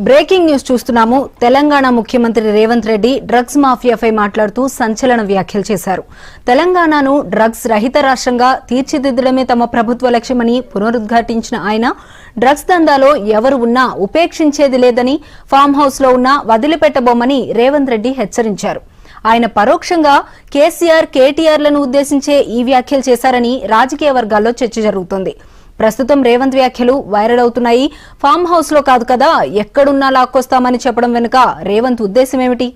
Breaking news చూస్తున్నాము. తెలంగాణ ముఖ్యమంత్రి Revanth Reddy drugs మాఫియాపై మాట్లాడుతూ సంచలన వ్యాఖ్యలు చేశారు. తెలంగాణను డ్రగ్స్ రహిత రాష్ట్రంగా తీర్చిదిద్దడమే తమ ప్రభుత్వ లక్ష్యమని పునరుద్ఘాటించిన ఆయన డ్రగ్స్ దందాలో ఎవరు ఉన్నా ఉపేక్షించేది లేదని, ఫామ్ హౌస్ లో ఉన్నా వదిలిపెట్టబోమని రేవంత్ రెడ్డి హెచ్చరించారు. ఆయన పరోక్షంగా కేసీఆర్, కేటీఆర్లను ఉద్దేశించే ఈ వ్యాఖ్యలు చేశారని రాజకీయ వర్గాల్లో చర్చ జరుగుతోంది. ప్రస్తుతం రేవంత్ వ్యాఖ్యలు వైరల్ అవుతున్నాయి. ఫామ్ హౌస్ లో కాదు కదా, ఎక్కడున్నా లాక్కొస్తామని చెప్పడం వెనుక రేవంత్ ఉద్దేశం ఏమిటి?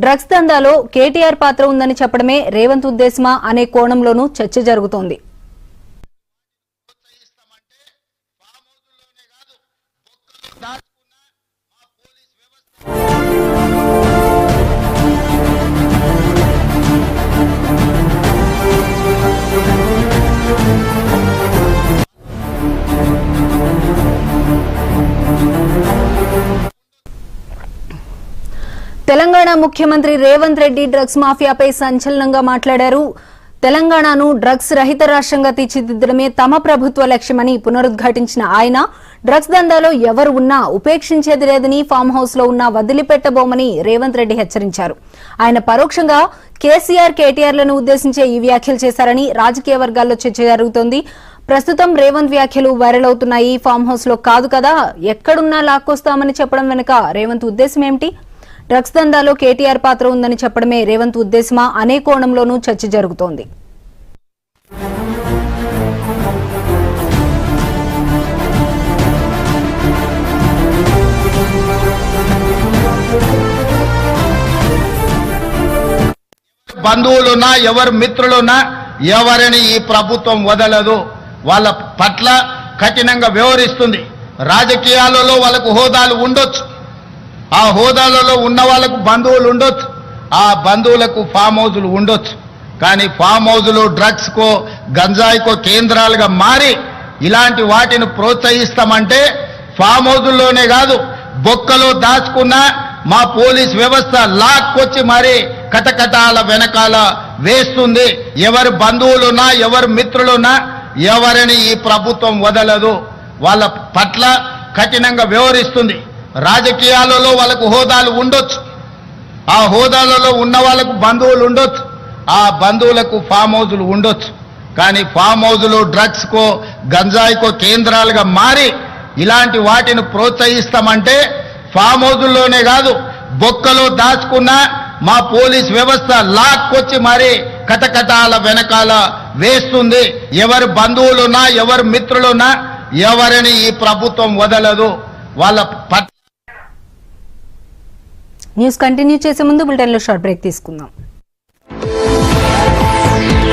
డ్రగ్స్ దందాలో కేటీఆర్ పాత్ర ఉందని చెప్పడమే రేవంత్ ఉద్దేశమా అనే కోణంలోనూ చర్చ జరుగుతోంది. తెలంగాణ ముఖ్యమంత్రి రేవంత్ రెడ్డి డ్రగ్స్ మాఫియాపై సంచలనంగా మాట్లాడారు. తెలంగాణను డ్రగ్స్ రహిత రాష్ట్రంగా తీర్చిదిద్దడమే తమ ప్రభుత్వ లక్ష్యమని పునరుద్ఘాటించిన ఆయన డ్రగ్స్ దందాలో ఎవరు ఉన్నా ఉపేక్షించేది లేదని, ఫామ్ హౌస్ లో ఉన్నా వదిలిపెట్టబోమని రేవంత్ రెడ్డి హెచ్చరించారు. ఆయన పరోక్షంగా కేసీఆర్, కేటీఆర్లను ఉద్దేశించే ఈ వ్యాఖ్యలు చేశారని రాజకీయ వర్గాల్లో చర్చ జరుగుతోంది. ప్రస్తుతం రేవంత్ వ్యాఖ్యలు వైరల్ అవుతున్నాయి. ఫామ్ హౌస్ లో కాదు కదా, ఎక్కడున్నా లాక్కొస్తామని చెప్పడం వెనుక రేవంత్ ఉద్దేశం ఏమిటి? డ్రగ్స్ దందాలో కేటీఆర్ పాత్ర ఉందని చెప్పడమే రేవంత్ ఉద్దేశమా అనే కోణంలోనూ చర్చ జరుగుతోంది. బంధువులున్నా, ఎవరు మిత్రులున్నా ఎవరిని ఈ ప్రభుత్వం వదలదు. వాళ్ళ పట్ల కఠినంగా వ్యవహరిస్తుంది. రాజకీయాలలో వాళ్ళకు హోదాలు ఉండొచ్చు, ఆ హోదాలలో ఉన్న వాళ్ళకు బంధువులు ఉండొచ్చు, ఆ బంధువులకు ఫామ్ హౌజులు ఉండొచ్చు. కానీ ఫామ్ హౌజులు డ్రగ్స్కో, గంజాయికో కేంద్రాలుగా మారి ఇలాంటి వాటిని ప్రోత్సహిస్తామంటే ఫామ్ హౌజుల్లోనే కాదు, బొక్కలో దాచుకున్న మా పోలీస్ వ్యవస్థ లాక్కొచ్చి మరి కటకటాల వెనకాల వేస్తుంది. ఎవరు బంధువులున్నా, ఎవరు మిత్రులున్నా ఎవరిని ఈ ప్రభుత్వం వదలదు. వాళ్ళ పట్ల కఠినంగా వ్యవహరిస్తుంది. రాజకీయాలలో వాళ్ళకు హోదాలు ఉండొచ్చు, ఆ హోదాలలో ఉన్న వాళ్ళకు బంధువులు ఉండొచ్చు, ఆ బంధువులకు ఫామ్ హౌజులు ఉండొచ్చు. కానీ ఫామ్ హౌజులు డ్రగ్స్కో, గంజాయికో కేంద్రాలుగా మారి ఇలాంటి వాటిని ప్రోత్సహిస్తామంటే ఫామ్ హౌజుల్లోనే కాదు, బొక్కలో దాచుకున్న మా పోలీస్ వ్యవస్థ లాక్కొచ్చి మరి కటకటాల వెనకాల వేస్తుంది. ఎవరు బంధువులున్నా, ఎవరు మిత్రులున్నా ఎవరిని ఈ ప్రభుత్వం వదలదు. వాళ్ళ న్యూస్ కంటిన్యూ చేసే ముందు బులెటిన్లో షార్ట్ బ్రేక్ తీసుకుందాం.